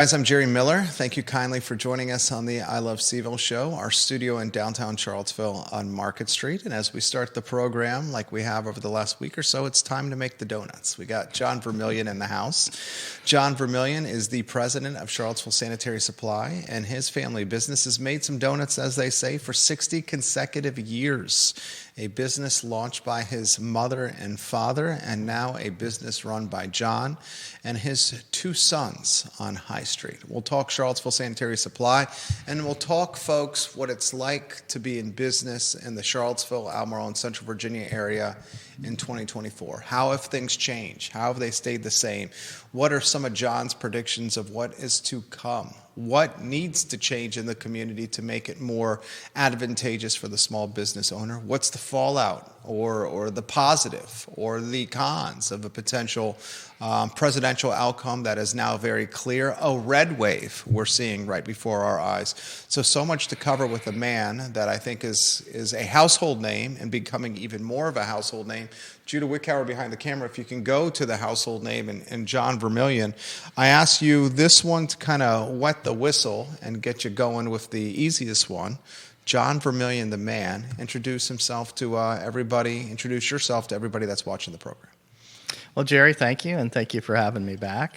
Guys, I'm Jerry Miller. Thank you kindly for joining us on the I Love CVille Show, our studio in downtown Charlottesville on Market Street. And as we start the program, like we have over the last week or so, it's time to make the donuts. We got John Vermillion in the house. John Vermillion is the president of Charlottesville Sanitary Supply, and his family business has made some donuts, as they say, for 60 consecutive years. A business launched by his mother and father, and now a business run by John and his two sons on High Street. We'll talk Charlottesville Sanitary Supply, and we'll talk, folks, what it's like to be in business in the Charlottesville, Albemarle, and Central Virginia area in 2024. How have things changed? How have they stayed the same? What are some of John's predictions of what is to come? What needs to change in the community to make it more advantageous for the small business owner? What's the fallout or the positive or the cons of a potential presidential outcome that is now very clear? A red wave we're seeing right before our eyes. So much to cover with a man that I think is a household name and becoming even more of a household name. Judah Wickhauer behind the camera, if you can go to the household name and John Vermillion. I asked you this one to kind of wet the whistle and get you going with the easiest one. John Vermillion, the man, introduce himself to everybody. Introduce yourself to everybody that's watching the program. Well, Jerry, thank you, and thank you for having me back.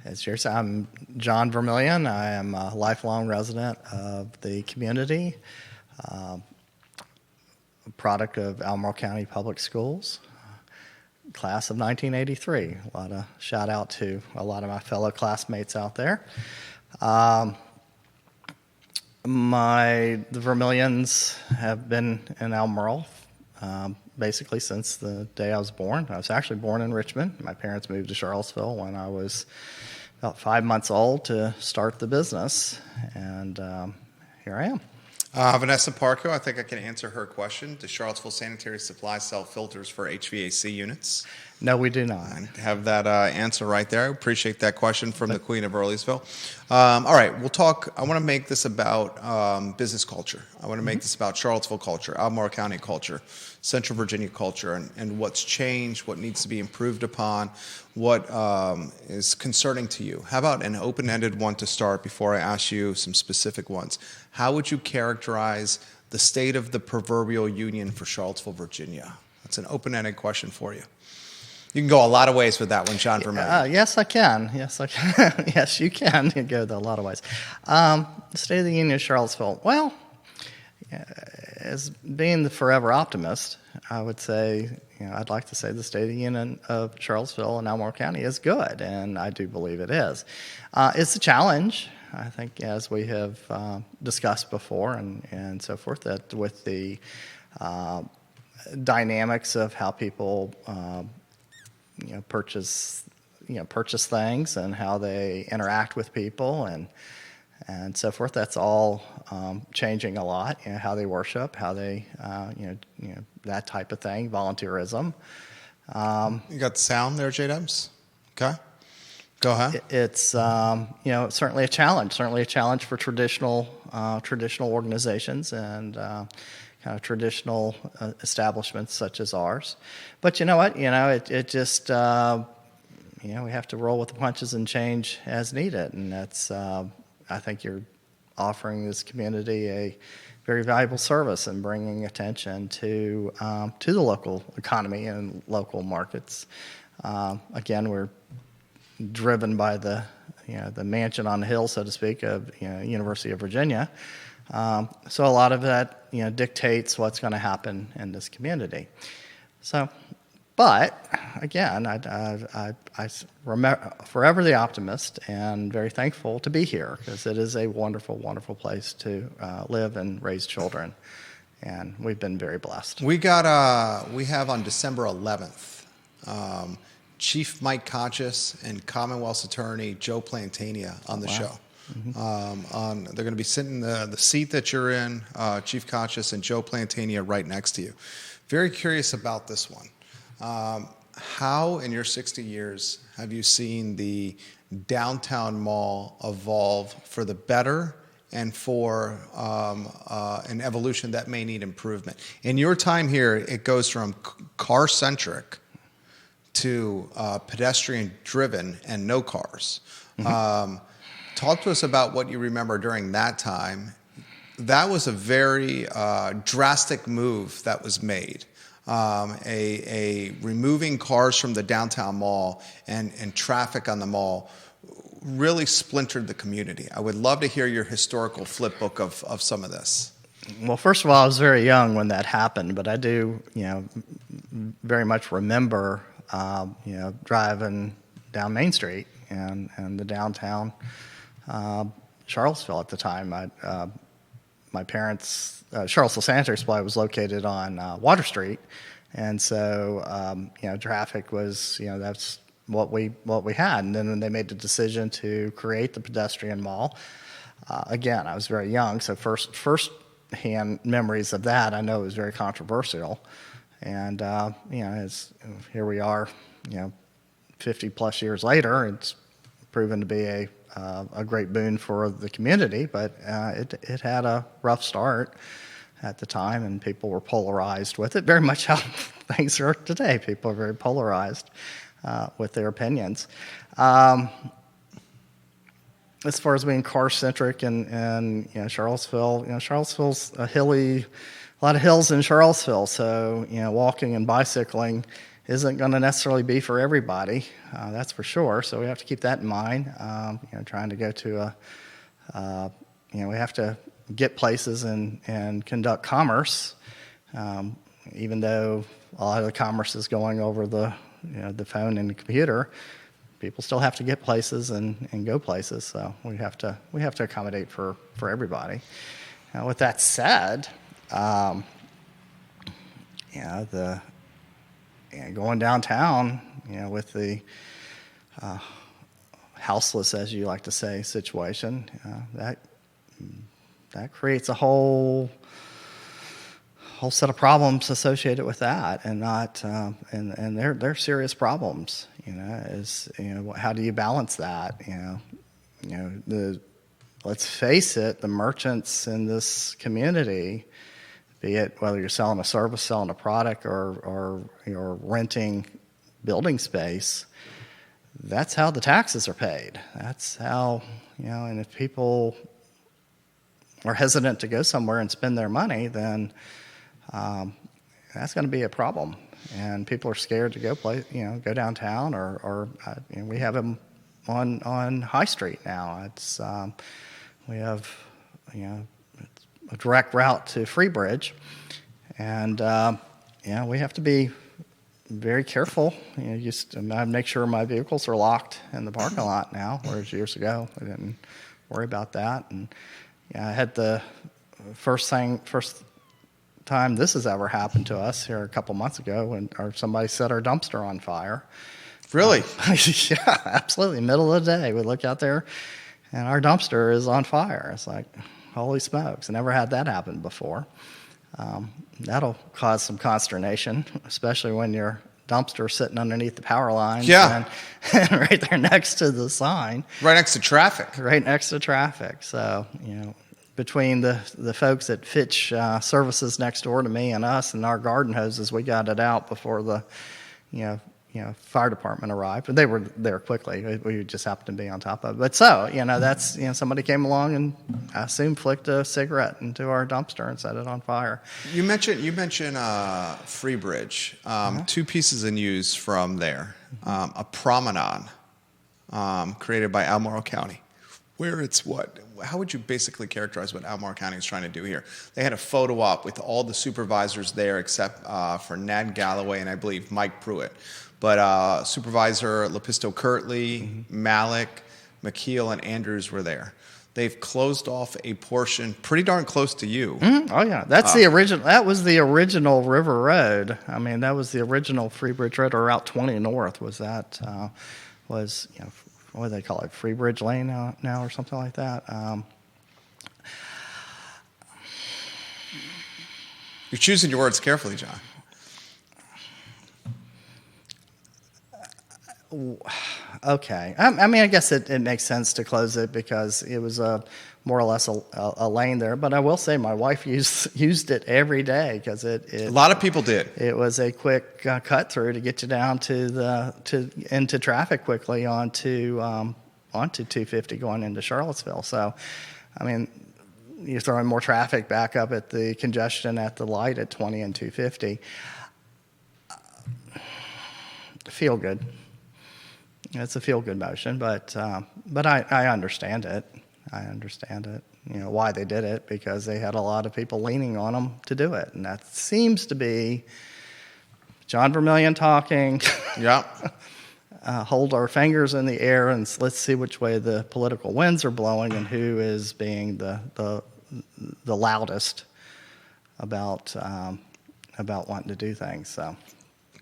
As Jerry said, I'm John Vermillion. I am a lifelong resident of the community, a product of Albemarle County Public Schools, class of 1983. A lot of shout out to a lot of my fellow classmates out there. The Vermillions have been in Albemarle basically since the day I was born. I was actually born in Richmond. My parents moved to Charlottesville when I was about 5 months old to start the business, and here I am. Vanessa Parco, I think I can answer her question. Does Charlottesville Sanitary Supply sell filters for HVAC units? No, we do not. I have that answer right there. I appreciate that question from the Queen of Earlysville. All right, we'll talk. I want to make this about business culture. I want to make this about Charlottesville culture, Albemarle County culture, Central Virginia culture, and what's changed, what needs to be improved upon, what is concerning to you. How about an open-ended one to start before I ask you some specific ones? How would you characterize the state of the proverbial union for Charlottesville, Virginia? That's an open-ended question for you. You can go a lot of ways with that one, John Vermillion. Yes, I can. Yes, I can. Yes, you can. You go a lot of ways. The State of the Union of Charlottesville. Well, as being the forever optimist, I would say, I'd like to say the State of the Union of Charlottesville and Albemarle County is good, and I do believe it is. It's a challenge, I think, as we have discussed before and so forth, that with the dynamics of how people purchase things and how they interact with people and so forth. That's all changing a lot. How they worship, how they that type of thing. Volunteerism. You got the sound there, J-Dubs? Okay, go ahead. It's certainly a challenge. Certainly a challenge for traditional organizations and kind of traditional establishments such as ours. But you know what? It just, we have to roll with the punches and change as needed. And that's, I think you're offering this community a very valuable service and bringing attention to the local economy and local markets. Again, we're driven by the mansion on the hill, so to speak, of University of Virginia. So a lot of that, dictates what's going to happen in this community. So, but again, I remember forever the optimist and very thankful to be here because it is a wonderful, wonderful place to live and raise children, and we've been very blessed. We have on December 11th, Chief Mike Conscious and Commonwealth's Attorney Joe Plantania on the show. Mm-hmm. They're going to be sitting in the seat that you're in, Chief Conscious and Joe Plantania right next to you. Very curious about this one. How, in your 60 years, have you seen the downtown mall evolve for the better and for an evolution that may need improvement? In your time here, it goes from car-centric to pedestrian-driven and no cars. Talk to us about what you remember during that time. That was a very drastic move that was made. A removing cars from the downtown mall and traffic on the mall really splintered the community. I would love to hear your historical flip book of some of this. Well, first of all, I was very young when that happened, but I do, very much remember, driving down Main Street and the downtown Charlottesville at the time. My parents, Charlottesville Sanitary Supply was located on Water Street, and so traffic was, that's what we had. And then when they made the decision to create the pedestrian mall, again, I was very young, so first-hand memories of that, I know it was very controversial. And here we are, 50 plus years later, it's proven to be a great boon for the community, but it had a rough start at the time, and people were polarized with it, very much how things are today. People are very polarized with their opinions. As far as being car-centric and Charlottesville, Charlottesville's a lot of hills in Charlottesville, so walking and bicycling isn't going to necessarily be for everybody, that's for sure. So we have to keep that in mind. Trying to go to we have to get places and conduct commerce, even though a lot of the commerce is going over the phone and the computer. People still have to get places and go places. So we have to accommodate for everybody. Now, with that said, going downtown, with the houseless, as you like to say, situation, that creates a whole set of problems associated with that, and not and they're serious problems. How do you balance that? Let's face it, the merchants in this community, be it whether you're selling a service, selling a product, or you're renting building space, that's how the taxes are paid. That's how, and if people are hesitant to go somewhere and spend their money, then that's going to be a problem. And people are scared to go downtown, or we have them on High Street now. It's we have a direct route to Freebridge, and we have to be very careful. I make sure my vehicles are locked in the parking lot now, whereas years ago I didn't worry about that. And I had the first time this has ever happened to us here a couple months ago when somebody set our dumpster on fire. Really? Yeah, absolutely. Middle of the day, we look out there, and our dumpster is on fire. It's like, holy smokes! I never had that happen before. That'll cause some consternation, especially when your dumpster sitting underneath the power lines. Yeah. And right there next to the sign. Right next to traffic. Right next to traffic. So, between the folks at Fitch Services next door to me and us and our garden hoses, we got it out before the, fire department arrived. But they were there quickly. We just happened to be on top of it. But so, that's, somebody came along and I assume flicked a cigarette into our dumpster and set it on fire. You mentioned Freebridge. Two pieces of news from there. A promenade created by Albemarle County, where it's how would you basically characterize what Albemarle County is trying to do here? They had a photo op with all the supervisors there except for Nad Galloway and I believe Mike Pruitt. But Supervisor Lepisto Kirtley, Malik, McKeel, and Andrews were there. They've closed off a portion pretty darn close to you. Mm-hmm. Oh yeah, that's the original. That was the original River Road. I mean, that was the original Freebridge Road, or Route 20 North. Was that what do they call it? Freebridge Lane now or something like that. You're choosing your words carefully, John. Okay. I mean, I guess it makes sense to close it because it was more or less a lane there. But I will say my wife used it every day because a lot of people did. It was a quick cut through to get you down into traffic quickly onto onto 250 going into Charlottesville. So, I mean, you're throwing more traffic back up at the congestion at the light at 20 and 250. Feel good. It's a feel-good motion, but I understand it. I understand it. You know, why they did it, because they had a lot of people leaning on them to do it. And that seems to be John Vermillion talking. Yeah. Hold our fingers in the air and let's see which way the political winds are blowing and who is being the loudest about wanting to do things. So,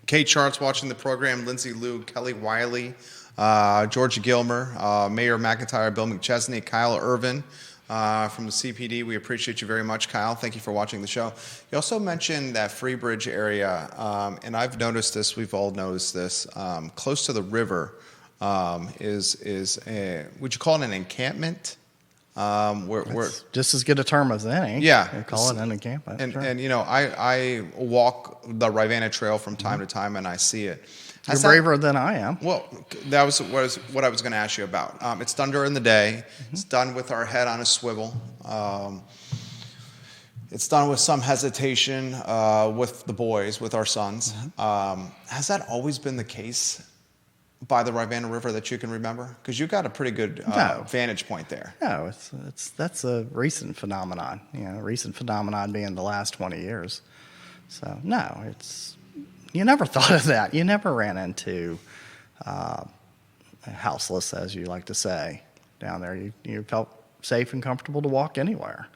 Kate Charles watching the program, Lindsay Liu, Kelly Wiley, Georgia Gilmer, Mayor McIntyre, Bill McChesney, Kyle Irvin from the CPD. We appreciate you very much, Kyle. Thank you for watching the show. You also mentioned that Freebridge area, and I've noticed this, we've all noticed this, close to the river is a, would you call it an encampment? Where just as good a term as any. Yeah. They call it an encampment. And, sure. and you know, I walk the Rivanna Trail from time to time, and I see it. You're braver than I am. Well, that was what I was going to ask you about. It's done during the day. It's done with our head on a swivel. It's done with some hesitation with the boys, with our sons. Has that always been the case by the Rivanna River that you can remember? Because you got a pretty good vantage point there. No, that's a recent phenomenon. You know, recent phenomenon being the last 20 years. So no, you never thought of that. You never ran into houseless, as you like to say, down there. You felt safe and comfortable to walk anywhere.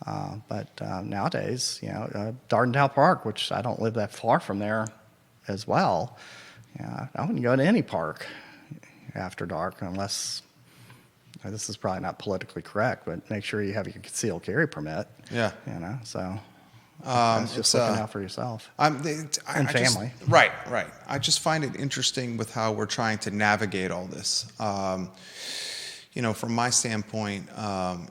But nowadays, you know, Dardentown Park, which I don't live that far from there as well. Yeah, I wouldn't go to any park after dark unless, this is probably not politically correct, but make sure you have your concealed carry permit. Yeah. You know, so it's just looking out for yourself and family. Right. I just find it interesting with how we're trying to navigate all this. You know, from my standpoint,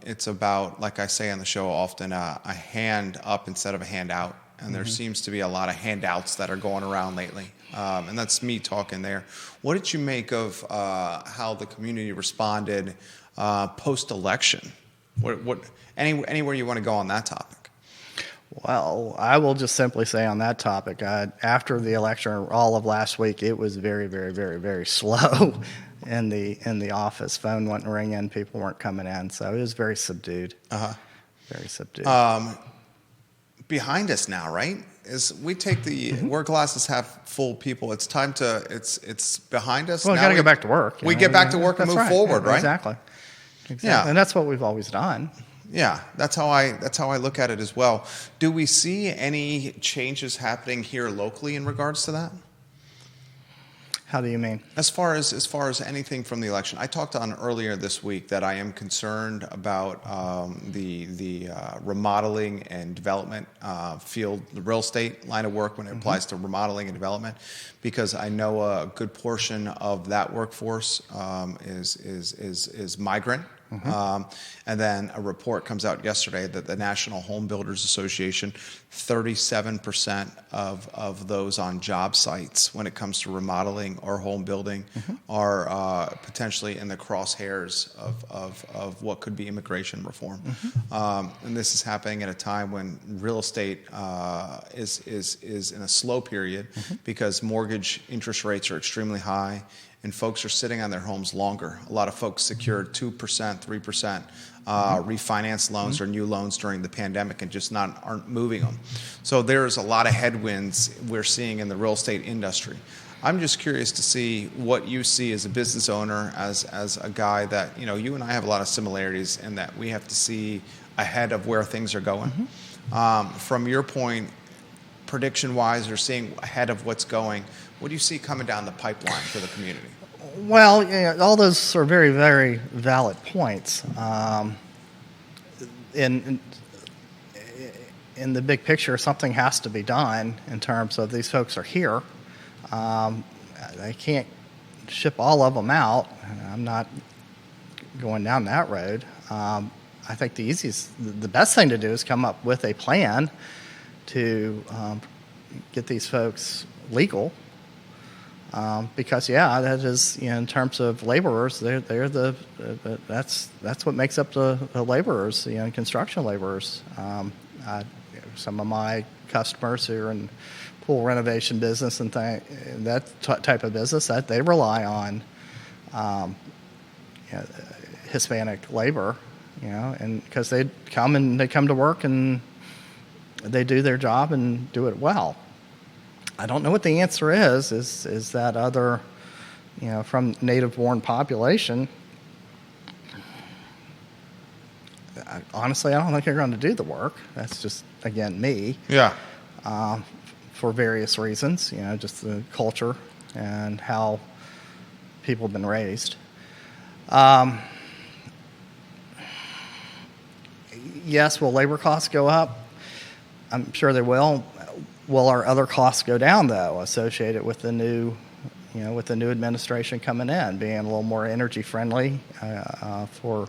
it's about, like I say on the show often, a hand up instead of a hand out. And there seems to be a lot of handouts that are going around lately. And that's me talking there. What did you make of how the community responded post-election? Anywhere you want to go on that topic? Well, I will just simply say on that topic, after the election, all of last week, it was very, very, very, very slow in the office. Phone wasn't ringing, people weren't coming in, so it was very subdued. Very subdued. Behind us now, right? Is we take the we're glasses half full people. It's time to it's behind us. Well, we got to go back to work. We get back to work and move forward, right? Exactly. Yeah, and that's what we've always done. Yeah, that's how I look at it as well. Do we see any changes happening here locally in regards to that? How do you mean? As far as anything from the election, I talked on earlier this week that I am concerned about the remodeling and development field, the real estate line of work when it applies to remodeling and development, because I know a good portion of that workforce is migrant. And then a report comes out yesterday that the National Home Builders Association, 37% of those on job sites when it comes to remodeling or home building are potentially in the crosshairs of what could be immigration reform. And this is happening at a time when real estate is in a slow period because mortgage interest rates are extremely high. And folks are sitting on their homes longer. A lot of folks secured 2%, 3% refinance loans or new loans during the pandemic and just aren't moving them. So there's a lot of headwinds we're seeing in the real estate industry. I'm just curious to see what you see as a business owner, as a guy that, you know, you and I have a lot of similarities in that we have to see ahead of where things are going. From your point, prediction-wise, or seeing ahead of what's going, what do you see coming down the pipeline for the community? Well, yeah, all those are very, very valid points. In the big picture, something has to be done in terms of these folks are here. They can't ship all of them out. I'm not going down that road. I think the best thing to do is come up with a plan to get these folks legal. Because that is, in terms of laborers, they're that's what makes up the laborers, construction laborers. Some of my customers who are in pool renovation business and that type of business, that they rely on Hispanic labor, and because they come to work and they do their job and do it well. I don't know what the answer is that other, from native-born population. Honestly, I don't think they're going to do the work. That's just, again, me. Yeah. For various reasons, just the culture and how people have been raised. Yes, will labor costs go up? I'm sure they will. Will our other costs go down, though, associated with the new, with the new administration coming in, being a little more energy friendly for,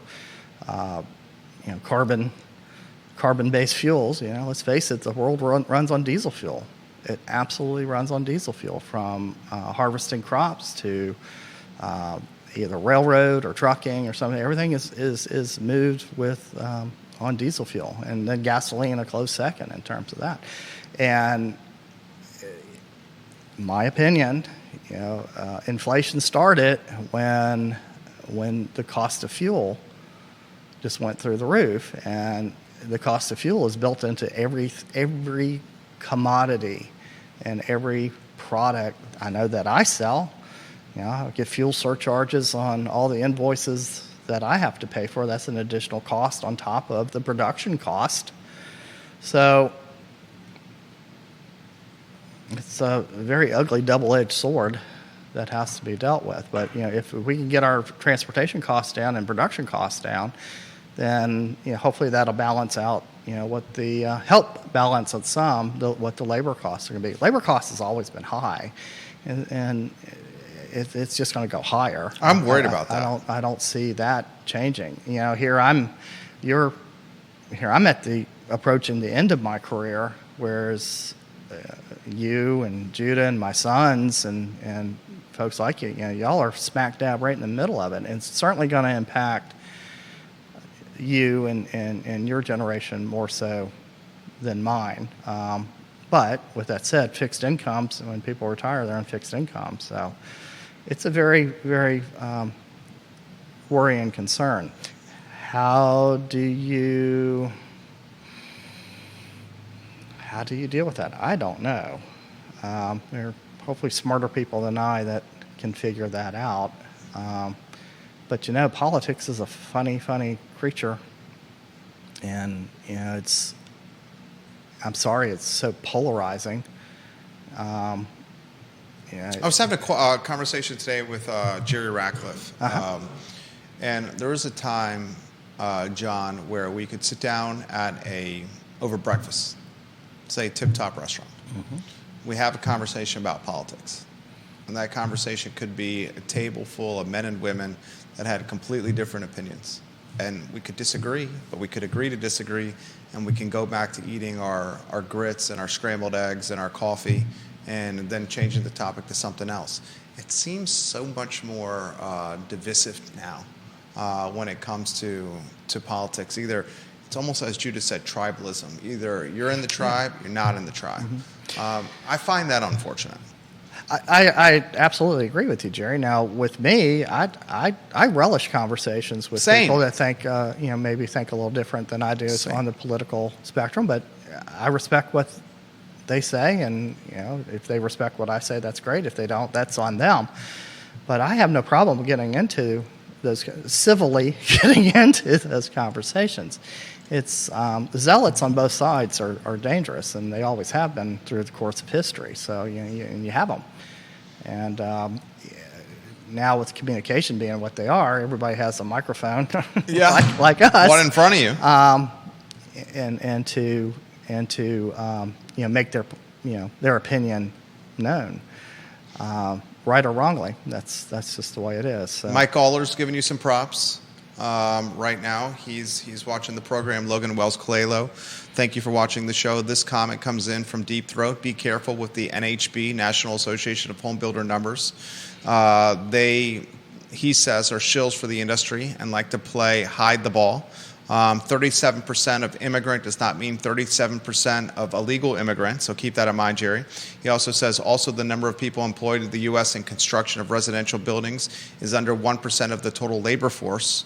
carbon-based fuels? Let's face it, the world runs on diesel fuel. It absolutely runs on diesel fuel, from harvesting crops to either railroad or trucking or something. Everything is moved with on diesel fuel, and then gasoline a close second in terms of that. And in my opinion, inflation started when the cost of fuel just went through the roof, and the cost of fuel is built into every commodity and every product I know that I sell. I get fuel surcharges on all the invoices that I have to pay for. That's an additional cost on top of the production cost. So it's a very ugly double-edged sword that has to be dealt with. But if we can get our transportation costs down and production costs down, then hopefully that'll balance out. What the help balance at some what the labor costs are going to be. Labor costs has always been high, and it's just going to go higher. I'm worried about that. I don't see that changing. Here I'm approaching the end of my career, whereas you and Judah and my sons and folks like you, y'all are smack dab right in the middle of it, and it's certainly going to impact you and your generation more so than mine. But with that said, fixed incomes, when people retire, they're on fixed income. So it's a very, very worrying concern. How do you deal with that? I don't know. There are hopefully smarter people than I that can figure that out. But politics is a funny creature, and I'm sorry, it's so polarizing. I was having a conversation today with Jerry Ratcliffe, and there was a time, John, where we could sit down over breakfast, say Tip Top restaurant. Mm-hmm. We have a conversation about politics, and that conversation could be a table full of men and women that had completely different opinions. And we could disagree, but we could agree to disagree, and we can go back to eating our grits and our scrambled eggs and our coffee, and then changing the topic to something else. It seems so much more divisive now when it comes to politics. Either, it's almost as Judah said, tribalism. Either you're in the tribe, you're not in the tribe. Mm-hmm. I find that unfortunate. I absolutely agree with you, Jerry. Now, with me, I relish conversations with people that think, maybe think a little different than I do on the political spectrum. But I respect what they say, and if they respect what I say, that's great. If they don't, that's on them. But I have no problem getting into those conversations. It's zealots on both sides are dangerous, and they always have been through the course of history. So you have them, and now with communication being what they are, everybody has a microphone, like us, one in front of you, and to make their opinion known, right or wrongly. That's just the way it is. So. Mike Aller's giving you some props. right now. He's watching the program. Logan Wells Colelo, thank you for watching the show. This comment comes in from Deep Throat. Be careful with the NHB, National Association of Home Builder numbers. He says, are shills for the industry and like to play hide the ball. 37% of immigrant does not mean 37% of illegal immigrants, so keep that in mind, Jerry. He also says, also the number of people employed in the U.S. in construction of residential buildings is under 1% of the total labor force.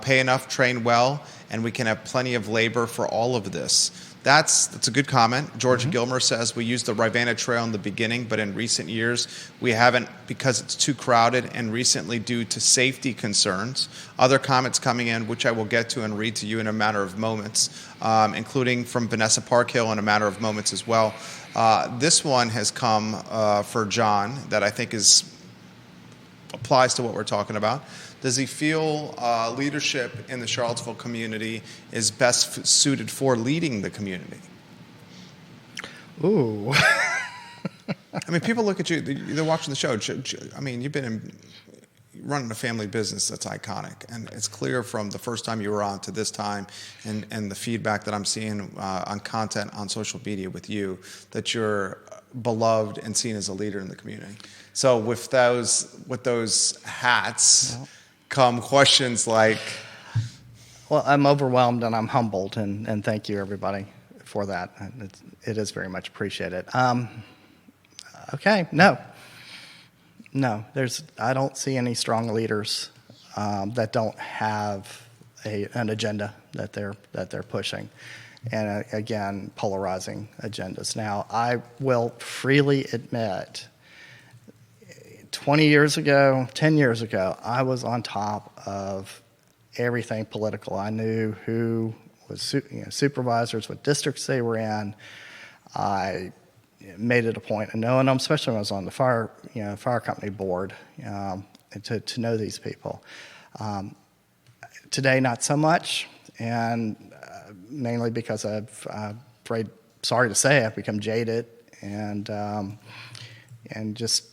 Pay enough, train well, and we can have plenty of labor for all of this. That's a good comment. George Gilmer says, we used the Rivanna Trail in the beginning, but in recent years we haven't because it's too crowded and recently due to safety concerns. Other comments coming in, which I will get to and read to you in a matter of moments, including from Vanessa Parkhill in a matter of moments as well. This one has come for John that I think applies to what we're talking about. Does he feel leadership in the Charlottesville community is best suited for leading the community? Ooh. I mean, people look at you, they're watching the show. I mean, you've been running a family business that's iconic. And it's clear from the first time you were on to this time and the feedback that I'm seeing on content on social media with you, that you're beloved and seen as a leader in the community. So with those hats... Yeah. Come questions like... Well, I'm overwhelmed and I'm humbled, and thank you, everybody, for that. It is very much appreciated. Okay, no. I don't see any strong leaders that don't have an agenda that they're pushing, and again, polarizing agendas. Now, I will freely admit, 20 years ago, 10 years ago, I was on top of everything political. I knew who was supervisors, what districts they were in. I made it a point of knowing them, especially when I was on the fire company board, to know these people. Today, not so much, and mainly because I'm sorry to say, I've become jaded and just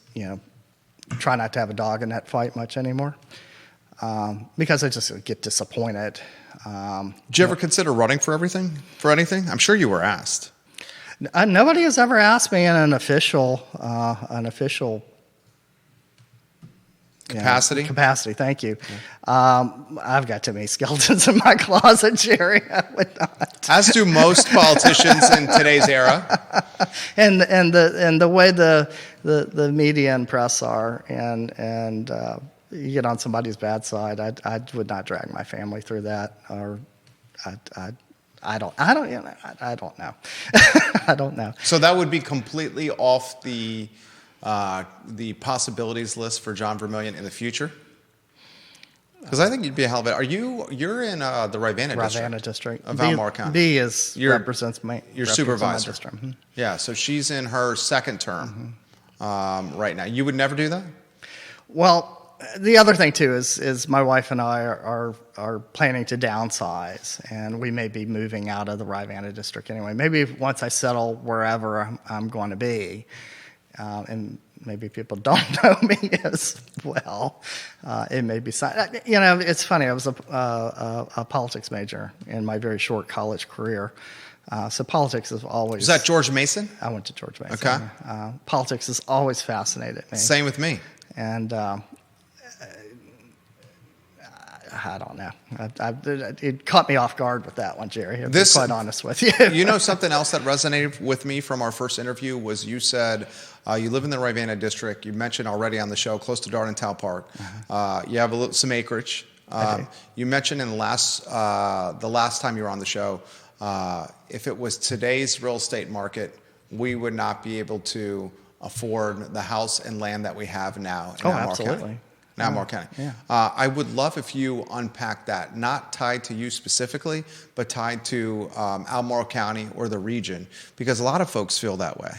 try not to have a dog in that fight much anymore, because I just get disappointed. Did you ever consider running for anything? I'm sure you were asked. Nobody has ever asked me in an official capacity. Capacity, thank you. I've got too many skeletons in my closet, Jerry. I would not. As do most politicians in today's era. And the way the media and press are, and you get on somebody's bad side, I would not drag my family through that, or I don't know. I don't know. So that would be completely off the possibilities list for John Vermillion in the future? Because I think you'd be a hell of it. You're in the Ravenna district of Albemarle County. B represents your supervisor. District. Mm-hmm. Yeah, so she's in her second term right now. You would never do that? Well, the other thing too is my wife and I are planning to downsize, and we may be moving out of the Ravenna district anyway. Maybe once I settle wherever I'm going to be. And maybe people don't know me as well. It may be, it's funny. I was a politics major in my very short college career. So politics is always... Was that George Mason? I went to George Mason. Okay. Politics has always fascinated me. Same with me. And I don't know. It caught me off guard with that one, Jerry. To be quite honest with you. You know, something else that resonated with me from our first interview was you said you live in the Ravenna district. You mentioned already on the show, close to Dardentown Park. You have some acreage. You mentioned in the last time you were on the show, if it was today's real estate market, we would not be able to afford the house and land that we have now in Albemarle County. Albemarle County. Yeah. I would love if you unpack that, not tied to you specifically, but tied to Albemarle County or the region, because a lot of folks feel that way.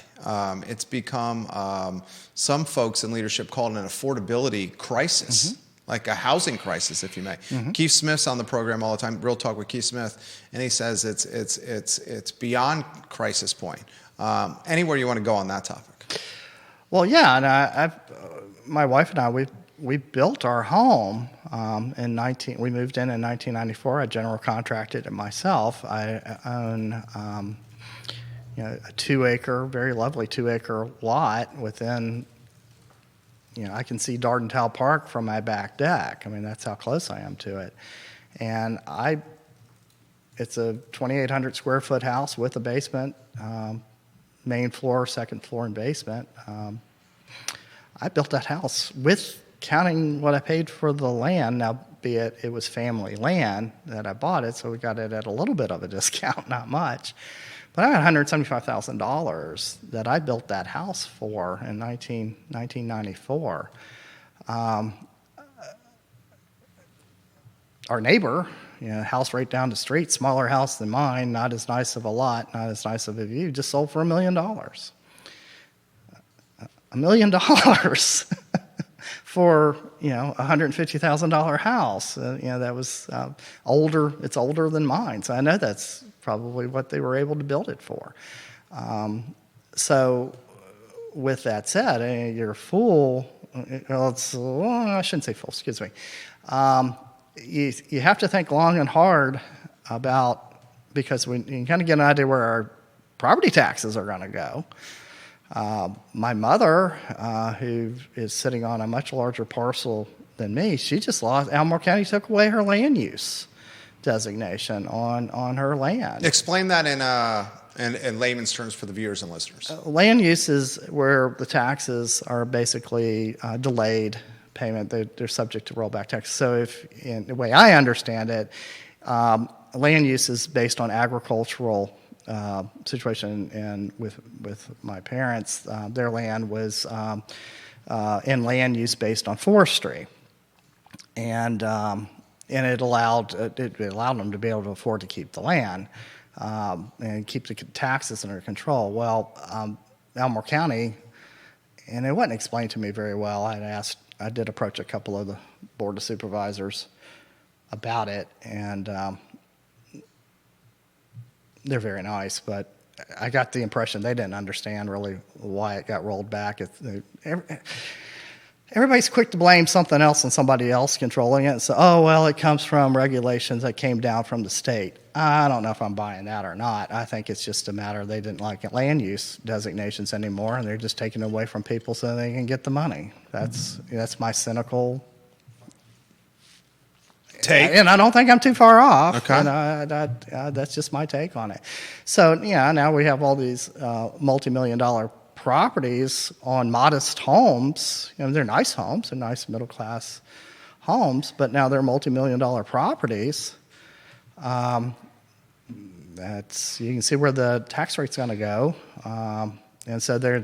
It's become, some folks in leadership call it an affordability crisis, like a housing crisis, if you may. Keith Smith's on the program all the time, Real Talk with Keith Smith, and he says it's beyond crisis point. Anywhere you want to go on that topic? Well, yeah, and my wife and I, we've we built our home we moved in 1994. I general contracted it myself. I own a 2-acre, very lovely 2-acre lot within. I can see Dardental Park from my back deck. I mean, that's how close I am to it. And it's a 2,800 square foot house with a basement, main floor, second floor, and basement. I built that house with counting what I paid for the land. Now, be it was family land that I bought it, so we got it at a little bit of a discount, not much. But I had $175,000 that I built that house for in 1994. Our neighbor, house right down the street, smaller house than mine, not as nice of a lot, not as nice of a view, just sold for $1 million. $1 million for $150,000 house. That was older. It's older than mine, so I know that's probably what they were able to build it for. So, with that said, you're full. I shouldn't say full. Excuse me. You have to think long and hard about, because you can kind of get an idea where our property taxes are going to go. My mother, who is sitting on a much larger parcel than me, she just lost. Albemarle County took away her land use designation on her land. Explain that in layman's terms for the viewers and listeners. Land use is where the taxes are basically delayed payment. They're subject to rollback tax. So in the way I understand it, land use is based on agricultural situation, and with my parents, their land was in land use based on forestry, and it allowed them to be able to afford to keep the land and keep the taxes under control. Well, Albemarle County, and it wasn't explained to me very well. I did approach a couple of the board of supervisors about it, and they're very nice, but I got the impression they didn't understand really why it got rolled back. Everybody's quick to blame something else and somebody else controlling it. So, it comes from regulations that came down from the state. I don't know if I'm buying that or not. I think it's just a matter they didn't like land use designations anymore, and they're just taking it away from people so they can get the money. That's my cynical take. And I don't think I'm too far off. Okay. And that's just my take on it. So, now we have all these multi-million-dollar properties on modest homes. They're nice homes, they're nice middle-class homes, but now they're multi-million-dollar properties. You can see where the tax rate's going to go. And so they're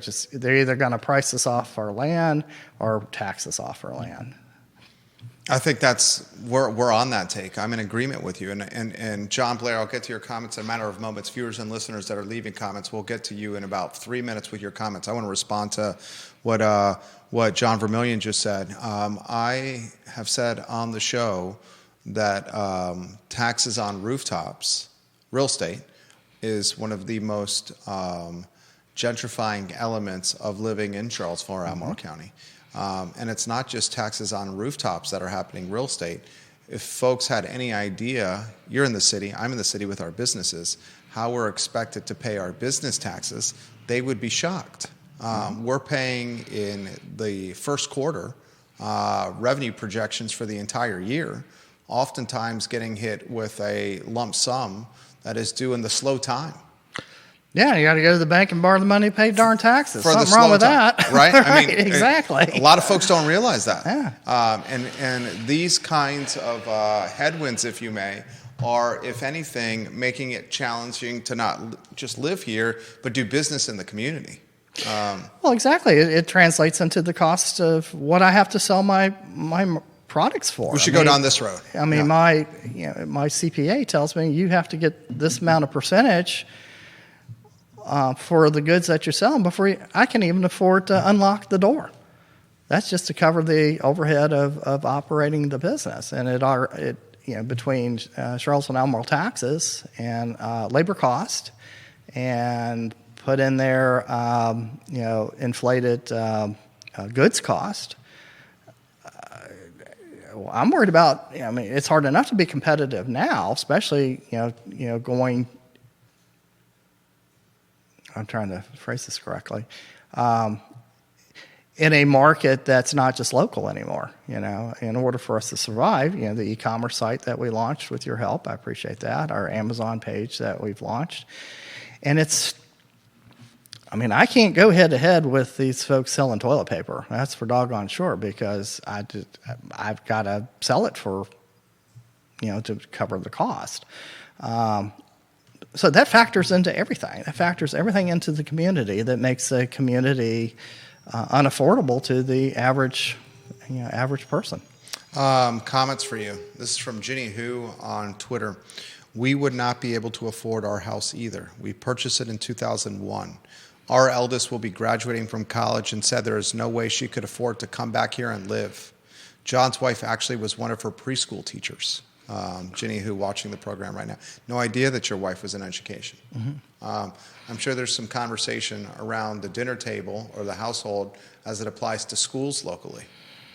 either going to price us off our land or tax us off our land. I think we're on that take. I'm in agreement with you. And John Blair, I'll get to your comments in a matter of moments. Viewers and listeners that are leaving comments, we'll get to you in about 3 minutes with your comments. I want to respond to what John Vermillion just said. I have said on the show that taxes on rooftops, real estate, is one of the most gentrifying elements of living in Charlottesville or Albemarle County. And it's not just taxes on rooftops that are happening real estate. If folks had any idea, you're in the city, I'm in the city with our businesses, how we're expected to pay our business taxes, they would be shocked. We're paying in the first quarter revenue projections for the entire year, oftentimes getting hit with a lump sum that is due in the slow time. Yeah, you got to go to the bank and borrow the money to pay darn taxes. For Something wrong with time, that, right? Right, exactly. A lot of folks don't realize that. Yeah. And these kinds of headwinds, if you may, are, if anything, making it challenging to not just live here, but do business in the community. Well, exactly. It translates into the cost of what I have to sell my products for. We should go down this road. I mean, my CPA tells me you have to get this amount of percentage for the goods that you're selling before I can even afford to unlock the door. That's just to cover the overhead of operating the business, and between Charlottesville and Albemarle taxes and labor cost, and put in there inflated goods cost. I'm worried about. I mean, it's hard enough to be competitive now, especially going. I'm trying to phrase this correctly. In a market that's not just local anymore, in order for us to survive, the e-commerce site that we launched with your help, I appreciate that, our Amazon page that we've launched. And I can't go head to head with these folks selling toilet paper. That's for doggone sure, because I've got to sell it for, to cover the cost. So that factors into everything. That factors everything into the community that makes the community unaffordable to the average person. Comments for you. This is from Ginny Who on Twitter. We would not be able to afford our house either. We purchased it in 2001. Our eldest will be graduating from college and said there is no way she could afford to come back here and live. John's wife actually was one of her preschool teachers. Ginny, who watching the program right now, no idea that your wife was in education. Mm-hmm. I'm sure there's some conversation around the dinner table or the household as it applies to schools locally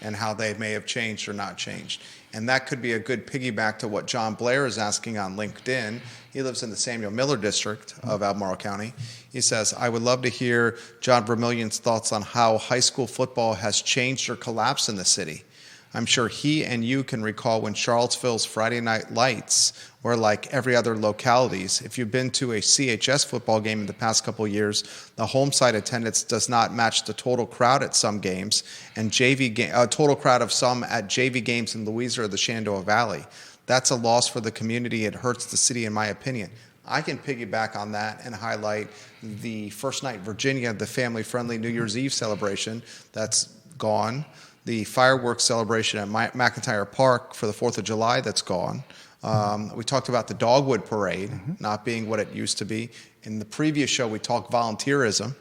and how they may have changed or not changed. And that could be a good piggyback to what John Blair is asking on LinkedIn. He lives in the Samuel Miller district of Albemarle County. He says, I would love to hear John Vermillion's thoughts on how high school football has changed or collapsed in the city. I'm sure he and you can recall when Charlottesville's Friday night lights were like every other localities. If you've been to a CHS football game in the past couple of years, the home side attendance does not match the total crowd at some games, and total crowd of some at JV games in Louisa or the Shenandoah Valley. That's a loss for the community. It hurts the city, in my opinion. I can piggyback on that and highlight the First Night Virginia, the family-friendly New Year's Eve celebration that's gone. The fireworks celebration at McIntyre Park for the 4th of July, that's gone. We talked about the Dogwood Parade not being what it used to be. In the previous show, we talked volunteerism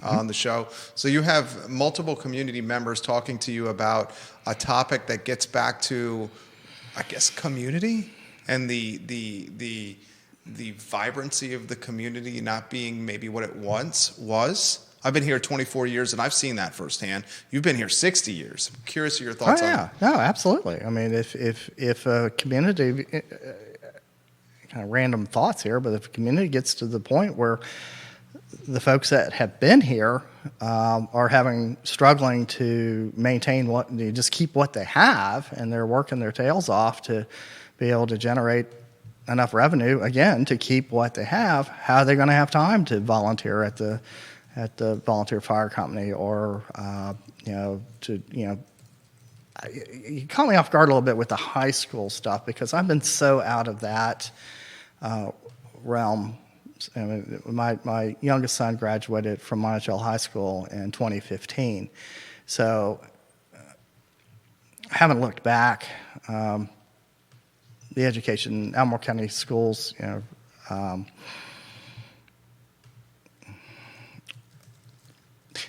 on the show. So you have multiple community members talking to you about a topic that gets back to, I guess, community and the vibrancy of the community not being maybe what it once was. I've been here 24 years, and I've seen that firsthand. You've been here 60 years. I'm curious of your thoughts on that. No, absolutely. I mean, if a community, kind of random thoughts here, but if a community gets to the point where the folks that have been here are struggling to maintain just keep what they have, and they're working their tails off to be able to generate enough revenue, again, to keep what they have, how are they going to have time to volunteer at the volunteer fire company or, you caught me off guard a little bit with the high school stuff because I've been so out of that realm. I mean, my youngest son graduated from Monticello High School in 2015. So I haven't looked back. The education, Albemarle County schools,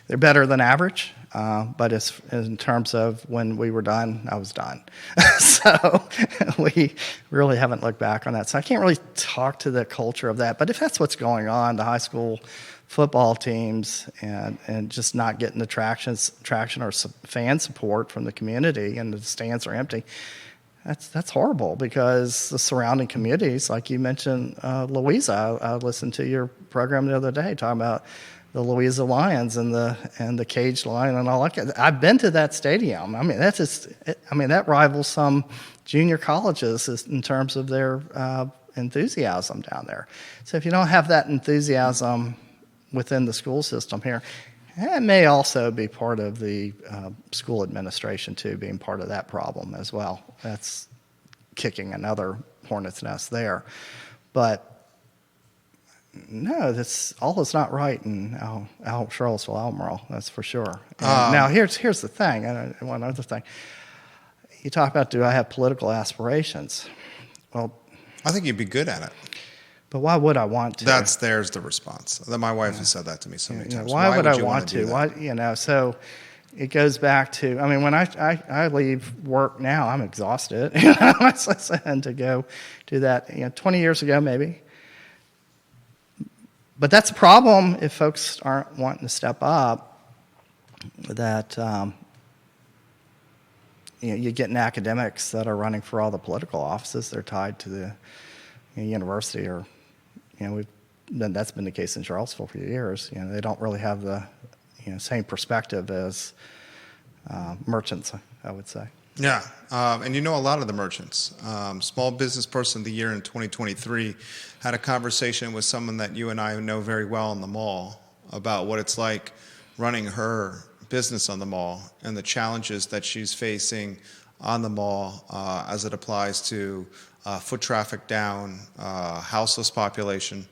they're better than average, but in terms of when we were done, I was done. So we really haven't looked back on that. So I can't really talk to the culture of that. But if that's what's going on, the high school football teams and just not getting the traction or fan support from the community and the stands are empty, that's horrible because the surrounding communities, like you mentioned, Louisa, I listened to your program the other day talking about the Louisa Lions and the caged lion and all that. I've been to that stadium. I mean, that rivals some junior colleges in terms of their enthusiasm down there. So if you don't have that enthusiasm within the school system here, it may also be part of the school administration too, being part of that problem as well. That's kicking another hornet's nest there. But no, all is not right in Charlottesville, Albemarle. That's for sure. Now, here's the thing. One other thing. You talk about, do I have political aspirations? Well, I think you'd be good at it. But why would I want to? There's the response. My wife has said that to me so many times. Why would I want to? Why, so it goes back to, I mean, when I leave work now, I'm exhausted. And to go do that, 20 years ago maybe. But that's a problem if folks aren't wanting to step up, that you get in academics that are running for all the political offices. They're tied to the university, or that's been the case in Charlottesville for years. They don't really have the same perspective as merchants, I would say. Yeah, and a lot of the merchants. Small Business Person of the Year in 2023 had a conversation with someone that you and I know very well in the mall about what it's like running her business on the mall and the challenges that she's facing on the mall as it applies to foot traffic down, houseless population,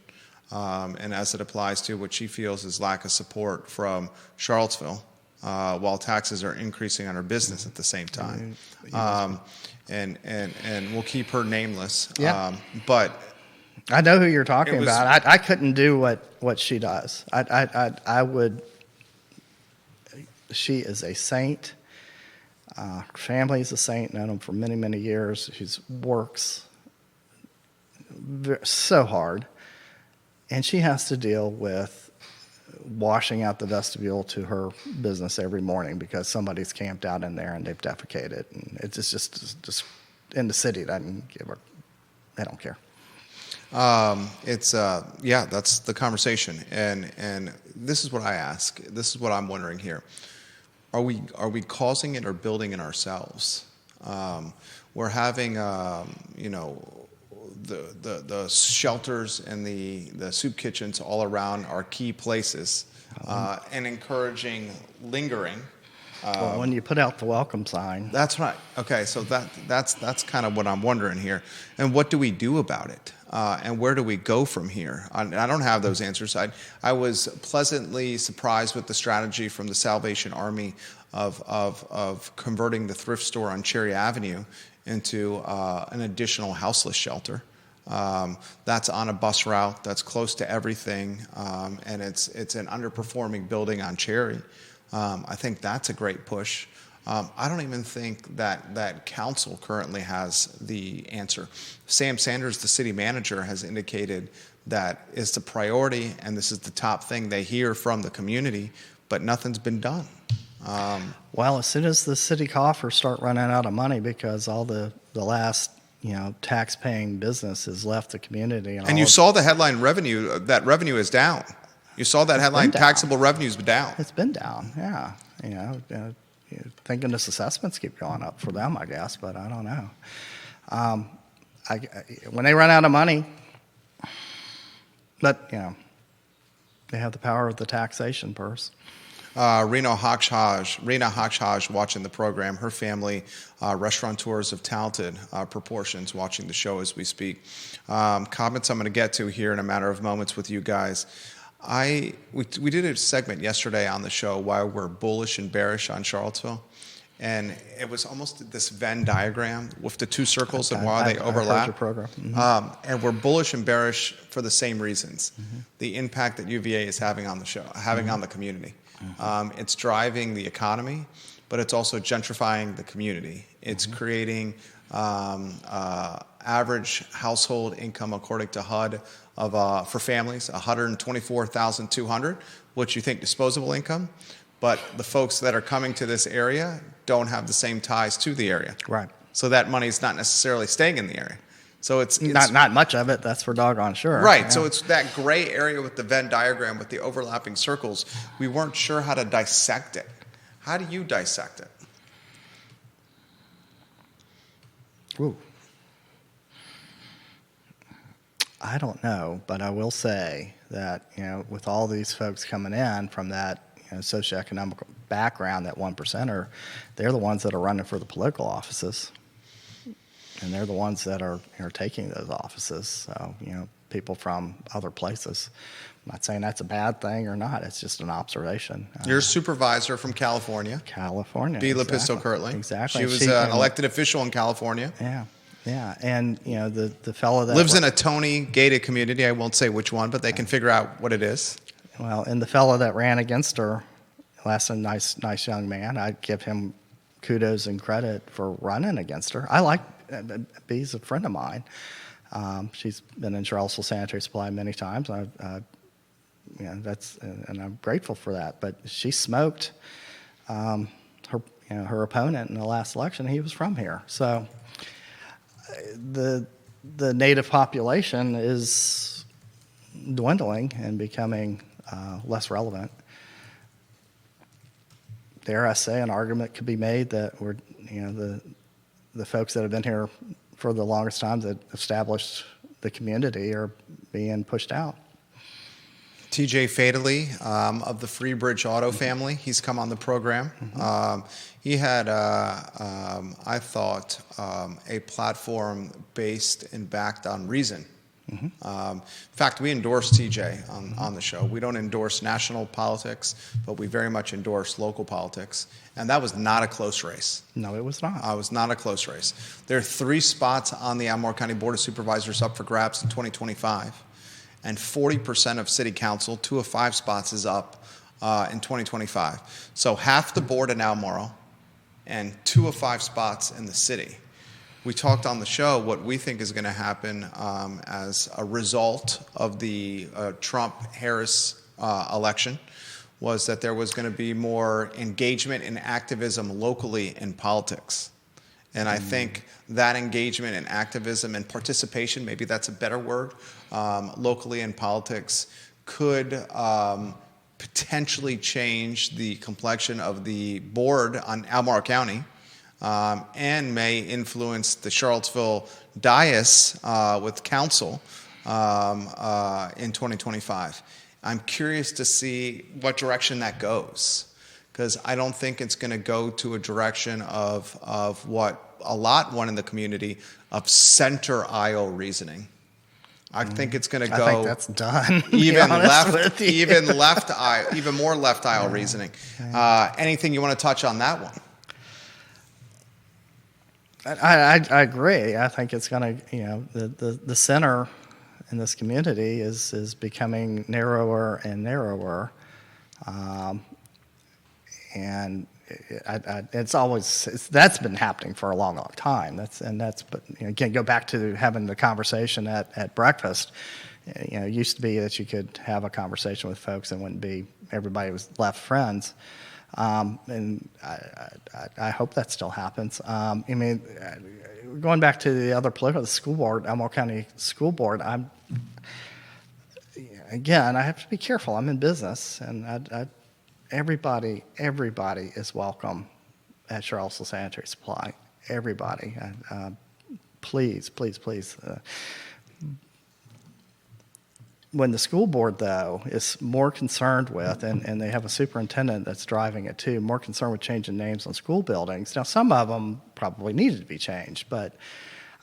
and as it applies to what she feels is lack of support from Charlottesville. While taxes are increasing on her business at the same time, and we'll keep her nameless. Yeah. But I know who you're talking about. I couldn't do what she does. I would. She is a saint. Her family is a saint. Known them for many, many years. She works so hard, and she has to deal with washing out the vestibule to her business every morning because somebody's camped out in there and they've defecated, and it's just in the city doesn't give her. They don't care. That's the conversation, and this is what I ask. This is what I'm wondering here: Are we causing it or building it ourselves? We're having the shelters and the soup kitchens all around our key places, and encouraging lingering. Well, when you put out the welcome sign. That's right. Okay, so that's kind of what I'm wondering here. And what do we do about it? And where do we go from here? I don't have those answers. I was pleasantly surprised with the strategy from the Salvation Army of converting the thrift store on Cherry Avenue into an additional houseless shelter. That's on a bus route that's close to everything, and it's an underperforming building on Cherry. I think that's a great push. I don't even think that council currently has the answer. Sam Sanders, the city manager, has indicated that it's a priority and this is the top thing they hear from the community, but nothing's been done. Well, as soon as the city coffers start running out of money because all the last tax-paying business has left the community. And you saw the headline revenue, that revenue is down. You saw that headline, taxable revenue's down. It's been down, yeah. Thank goodness assessments keep going up for them, I guess, but I don't know. When they run out of money, but, they have the power of the taxation purse. Rena Hochhaj watching the program. Her family, restaurateurs of talented proportions, watching the show as we speak. Comments I'm going to get to here in a matter of moments with you guys. We did a segment yesterday on the show why we're bullish and bearish on Charlottesville, and it was almost this Venn diagram with the two circles and why they overlap. I've heard your program. Mm-hmm. And we're bullish and bearish for the same reasons. Mm-hmm. The impact that UVA is having on the show, having on the community. Mm-hmm. It's driving the economy, but it's also gentrifying the community. It's creating average household income, according to HUD, of for families, $124,200, which you think disposable income, but the folks that are coming to this area don't have the same ties to the area. Right. So that money is not necessarily staying in the area. So it's not much of it. That's for doggone sure. Right. Yeah. So it's that gray area with the Venn diagram with the overlapping circles. We weren't sure how to dissect it. How do you dissect it? Ooh. I don't know, but I will say that, with all these folks coming in from that socioeconomic background, that 1%er, they're the ones that are running for the political offices. And they're the ones that are taking those offices. So, people from other places. I'm not saying that's a bad thing or not. It's just an observation. You're a supervisor from California. Be Lapisto Kirtland. Exactly. She was an elected official in California. Yeah. Yeah. And, the fellow that lives in a Tony gated community. I won't say which one, but they can figure out what it is. Well, and the fellow that ran against her, last a nice young man, I'd give him kudos and credit for running against her. I like Bee's a friend of mine. She's been in Charlottesville Sanitary Supply many times. And I'm grateful for that. But she smoked. her opponent in the last election, he was from here. So the native population is dwindling and becoming less relevant. Dare I say, an argument could be made that the folks that have been here for the longest time that established the community are being pushed out. TJ Fatally of the Freebridge Auto family, he's come on the program. He had, I thought, a platform based and backed on reason. In fact, we endorse TJ on the show. We don't endorse national politics, but we very much endorse local politics. And that was not a close race. No, it was not. It was not a close race. There are 3 spots on the Albemarle County Board of Supervisors up for grabs in 2025. And 40% of city council, 2 of 5 spots, is up in 2025. So half the board in Albemarle and 2 of 5 spots in the city. We talked on the show what we think is going to happen as a result of the Trump-Harris election was that there was going to be more engagement and activism locally in politics. And I think that engagement and activism and participation, maybe that's a better word, locally in politics could potentially change the complexion of the board on Albemarle County and may influence the Charlottesville dais with council in 2025. I'm curious to see what direction that goes, because I don't think it's going to go to a direction of what a lot want in the community of center aisle reasoning. I think it's going to go. I think that's done. Even left aisle, even more left aisle reasoning. Anything you want to touch on that one? I agree. I think it's going to, the center in this community is becoming narrower and narrower, and that's been happening for a long, long time. But again, go back to having the conversation at breakfast. It used to be that you could have a conversation with folks and wouldn't be everybody was left friends. And I hope that still happens. Going back to the other political, the school board, Albemarle County School Board, I have to be careful. I'm in business, and everybody is welcome at Charlottesville Sanitary Supply. Everybody. Please. When the school board, though, is more concerned with, and they have a superintendent that's driving it too, more concerned with changing names on school buildings. Now, some of them probably needed to be changed, but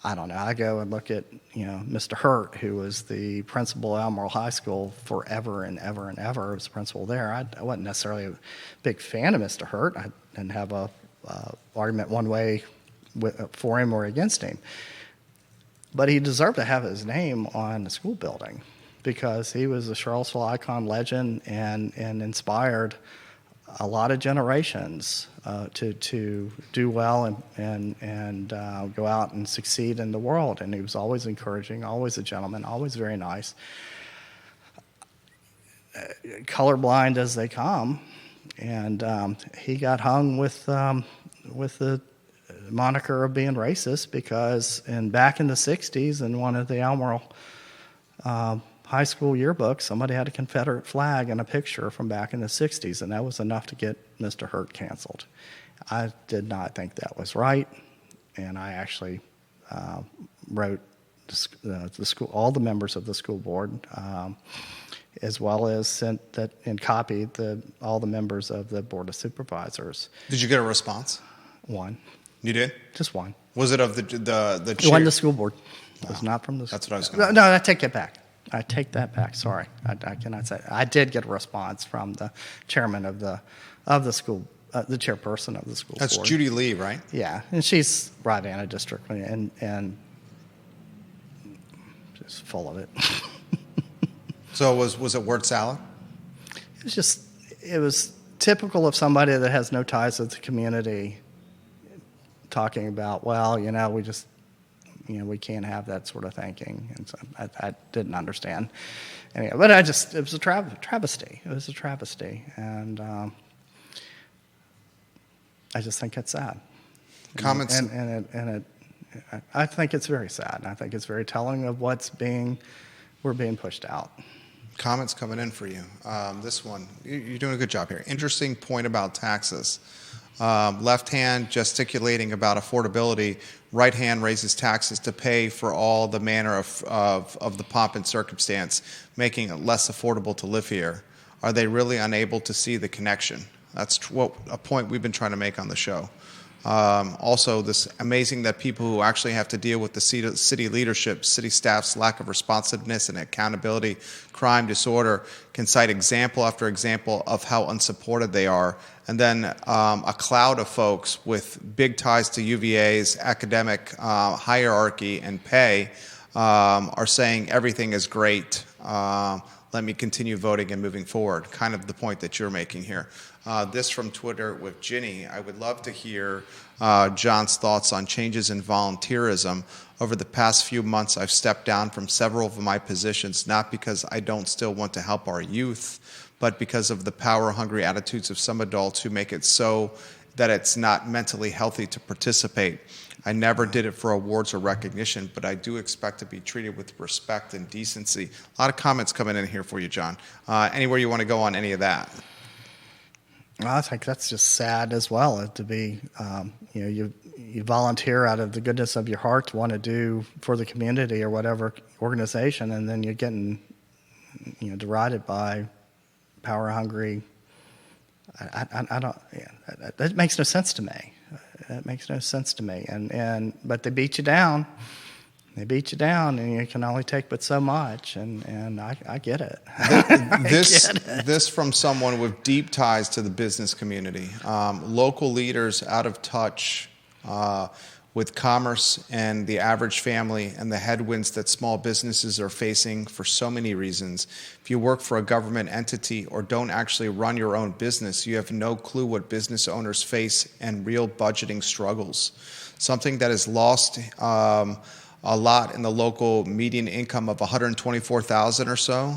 I don't know. I go and look at, Mr. Hurt, who was the principal at Albemarle High School forever and ever and ever. Was principal there. I wasn't necessarily a big fan of Mr. Hurt. I didn't have a argument one way for him or against him. But he deserved to have his name on the school building, because he was a Charlottesville icon legend and inspired a lot of generations to do well and go out and succeed in the world. And he was always encouraging, always a gentleman, always very nice. Colorblind as they come, and he got hung with the moniker of being racist because back in the 60s in one of the Albemarle high school yearbook, somebody had a Confederate flag and a picture from back in the 60s, and that was enough to get Mr. Hurt canceled. I did not think that was right, and I actually wrote the school, all the members of the school board, as well as sent that and copied all the members of the board of supervisors. Did you get a response? One. You did? Just one. Was it of the chair? It wasn't the school board. It was not from the. That's what I was going to. No, I take it back. I take that back. Sorry, I cannot say. I did get a response from the chairman of the school, the chairperson of the school board. That's Judy Lee, right? Yeah, and she's right in a district, and just full of it. So was it word salad? It was typical of somebody that has no ties with the community, talking about, well, we just. We can't have that sort of thinking, and so I didn't understand. Anyway, but it was a travesty. It was a travesty, and I just think it's sad. Comments? I think it's very sad. And I think it's very telling of we're being pushed out. Comments coming in for you. This one, you're doing a good job here. Interesting point about taxes. Left hand gesticulating about affordability. Right hand raises taxes to pay for all the manner of the pomp and circumstance, making it less affordable to live here. Are they really unable to see the connection? That's a point we've been trying to make on the show. Also, this amazing that people who actually have to deal with the city leadership, city staff's lack of responsiveness and accountability, crime, disorder, can cite example after example of how unsupported they are. And then a cloud of folks with big ties to UVA's academic hierarchy and pay are saying everything is great. Let me continue voting and moving forward. Kind of the point that you're making here. This from Twitter with Ginny. I would love to hear John's thoughts on changes in volunteerism. Over the past few months, I've stepped down from several of my positions, not because I don't still want to help our youth, but because of the power-hungry attitudes of some adults who make it so that it's not mentally healthy to participate. I never did it for awards or recognition, but I do expect to be treated with respect and decency. A lot of comments coming in here for you, John. Anywhere you want to go on any of that? Well, I think that's just sad as well, to be, you volunteer out of the goodness of your heart to want to do for the community or whatever organization, and then you're getting, derided by power-hungry. I don't. That makes no sense to me. That makes no sense to me. But they beat you down. They beat you down, and you can only take but so much. And I get it. This from someone with deep ties to the business community. Local leaders out of touch with commerce and the average family and the headwinds that small businesses are facing for so many reasons. If you work for a government entity or don't actually run your own business, you have no clue what business owners face and real budgeting struggles. Something that is lost a lot in the local median income of $124,000 or so.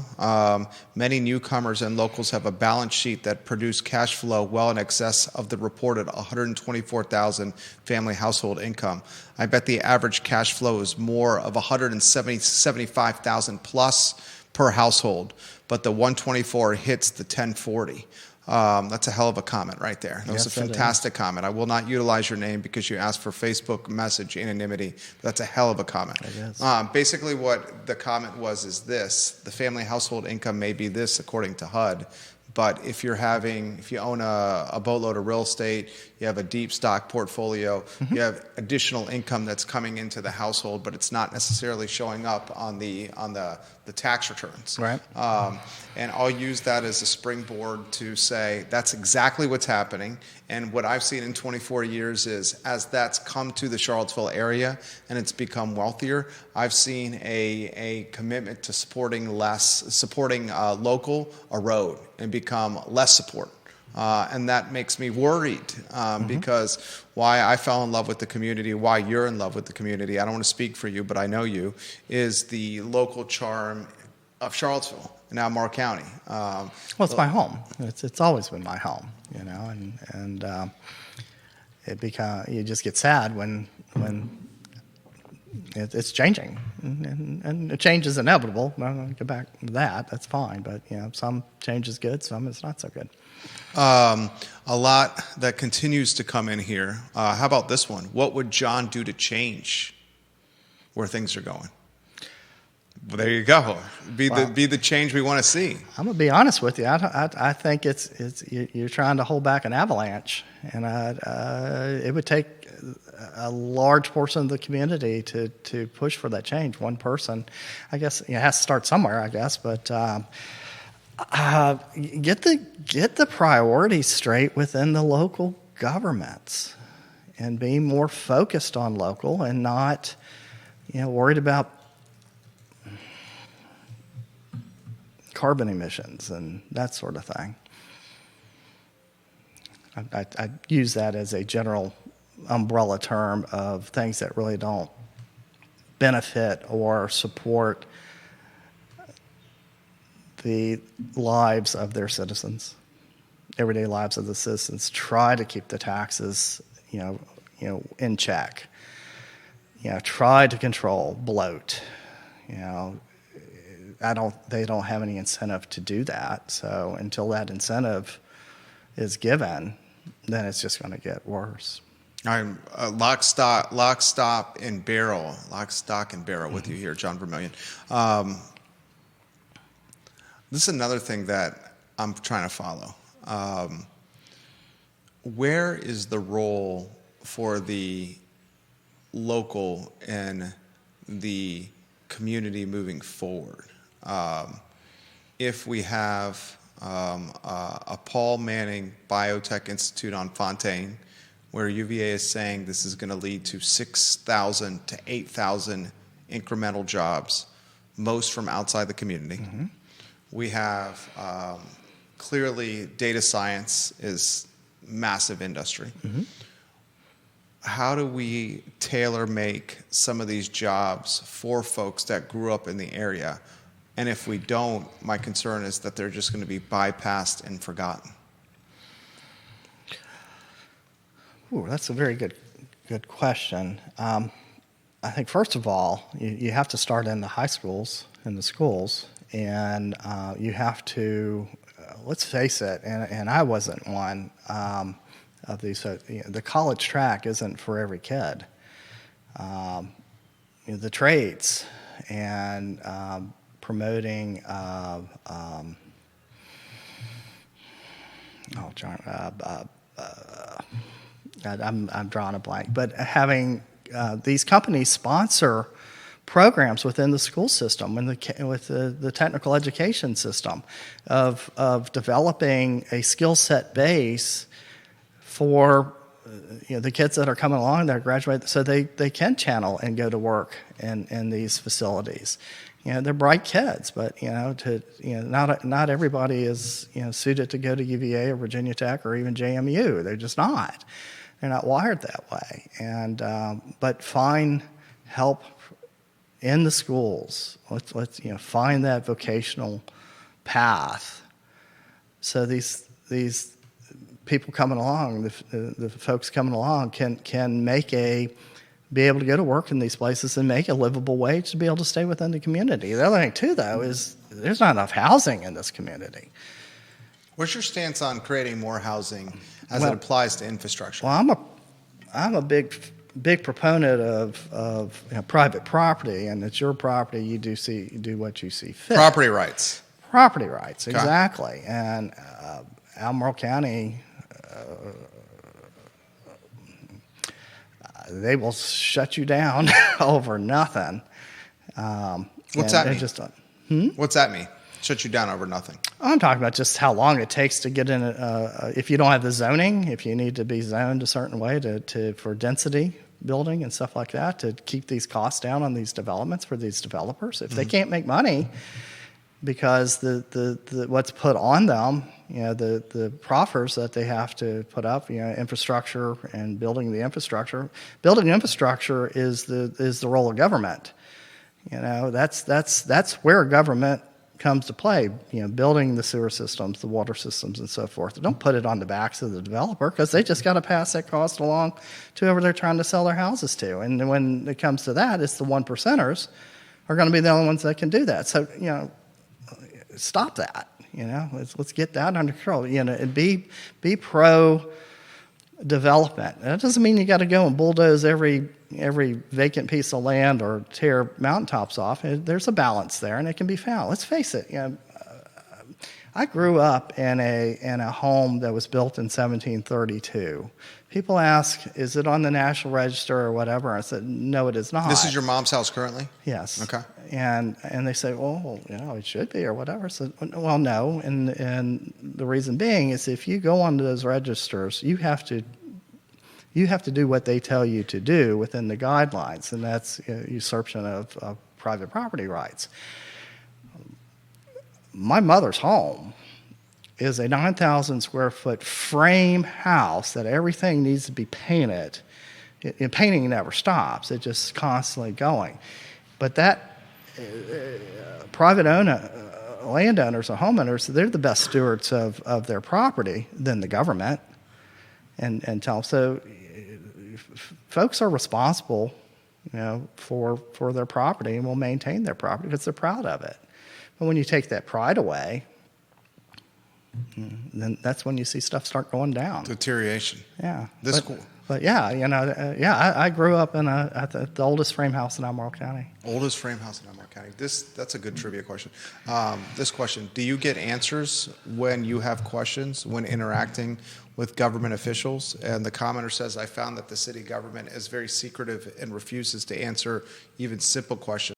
Many newcomers and locals have a balance sheet that produce cash flow well in excess of the reported $124,000 family household income. I bet the average cash flow is more of $175,000 plus per household, but the 124 hits the 1040. That's a hell of a comment right there. That was a fantastic comment. I will not utilize your name because you asked for Facebook message anonymity. That's a hell of a comment. Basically what the comment was is this: the family household income may be this according to HUD, but if you own a boatload of real estate, you have a deep stock portfolio, you have additional income that's coming into the household, but it's not necessarily showing up on the tax returns. Right. And I'll use that as a springboard to say that's exactly what's happening. And what I've seen in 24 years is as that's come to the Charlottesville area and it's become wealthier, I've seen a commitment to supporting local erode and become less support. And that makes me worried because why I fell in love with the community, why you're in love with the community, I don't want to speak for you, but I know you, is the local charm of Charlottesville, now Moore County. Well, it's my home. It's always been my home, and you just get sad when it's changing, and the change is inevitable. I'm going to go back to that. That's fine, but some change is good, some is not so good. A lot that continues to come in here. How about this one? What would John do to change where things are going? Well, there you go. Be the change we want to see. I'm gonna be honest with you. I think you're trying to hold back an avalanche, and it would take a large portion of the community to push for that change. One person, I guess, it has to start somewhere. I guess, but get the priorities straight within the local governments, and be more focused on local and not, worried about carbon emissions and that sort of thing. I use that as a general umbrella term of things that really don't benefit or support the lives of their citizens. everyday lives of the citizens, try to keep the taxes, in check. Try to control bloat. They don't have any incentive to do that. So until that incentive is given, then it's just going to get worse. I'm lock, stock, and barrel with you here, John Vermillion. This is another thing that I'm trying to follow. Where is the role for the local and the community moving forward? If we have a Paul Manning Biotech Institute on Fontaine, where UVA is saying this is going to lead to 6,000 to 8,000 incremental jobs, most from outside the community. Mm-hmm. We have clearly data science is massive industry. Mm-hmm. How do we tailor make some of these jobs for folks that grew up in the area? And if we don't, my concern is that they're just going to be bypassed and forgotten. Ooh, that's a very good question. I think first of all, you have to start in the high schools, in the schools, and you have to, let's face it, and I wasn't one of these. The college track isn't for every kid. The trades and promoting I'm drawing a blank, but having these companies sponsor programs within the school system and with the technical education system of developing a skill set base for the kids that are coming along that are graduating, so they can channel and go to work in these facilities. They're bright kids, but not everybody is suited to go to UVA or Virginia Tech or even JMU. They're just not. They're not wired that way. And but find help in the schools. Let's find that vocational path. So these people coming along, the folks coming along, can be able to go to work in these places and make a livable wage to be able to stay within the community. The other thing too, though, is there's not enough housing in this community. What's your stance on creating more housing as it applies to infrastructure? Well, I'm a big proponent of private property, and it's your property. You do what you see fit. Property rights. Property rights, Okay. Exactly. And Albemarle County, they will shut you down over nothing. What's that mean? What's that mean? Shut you down over nothing? I'm talking about just how long it takes to get in. If you don't have the zoning, if you need to be zoned a certain way for density building and stuff like that, to keep these costs down on these developments for these developers. If they can't make money because the what's put on them, the proffers that they have to put up, infrastructure and building the infrastructure. Building infrastructure is the role of government. That's where government comes to play, building the sewer systems, the water systems, and so forth. Don't put it on the backs of the developer, because they just got to pass that cost along to whoever they're trying to sell their houses to. And when it comes to that, it's the 1%ers are going to be the only ones that can do that. So, stop that. Let's get that under control. And be pro development. That doesn't mean you got to go and bulldoze every vacant piece of land or tear mountaintops off. There's a balance there, and it can be found. Let's face it. I grew up in a home that was built in 1732. People ask, "Is it on the National Register or whatever?" I said, "No, it is not." This is your mom's house currently? Yes. Okay. And they say, "Well, it should be," or whatever. So, well, no. And the reason being is, if you go onto those registers, you have to do what they tell you to do within the guidelines, and that's usurpation of private property rights. My mother's home is a 9,000 square foot frame house that everything needs to be painted. Painting never stops. It's just constantly going. But that private landowners or homeowners, they're the best stewards of their property than the government. And tell them. So folks are responsible, for their property and will maintain their property because they're proud of it. But when you take that pride away, then that's when you see stuff start going down. Deterioration. Yeah. This But yeah, I grew up in at the oldest frame house in Albemarle County. Oldest frame house in Albemarle County. That's a good trivia question. This question: do you get answers when you have questions when interacting with government officials? And the commenter says, "I found that the city government is very secretive and refuses to answer even simple questions."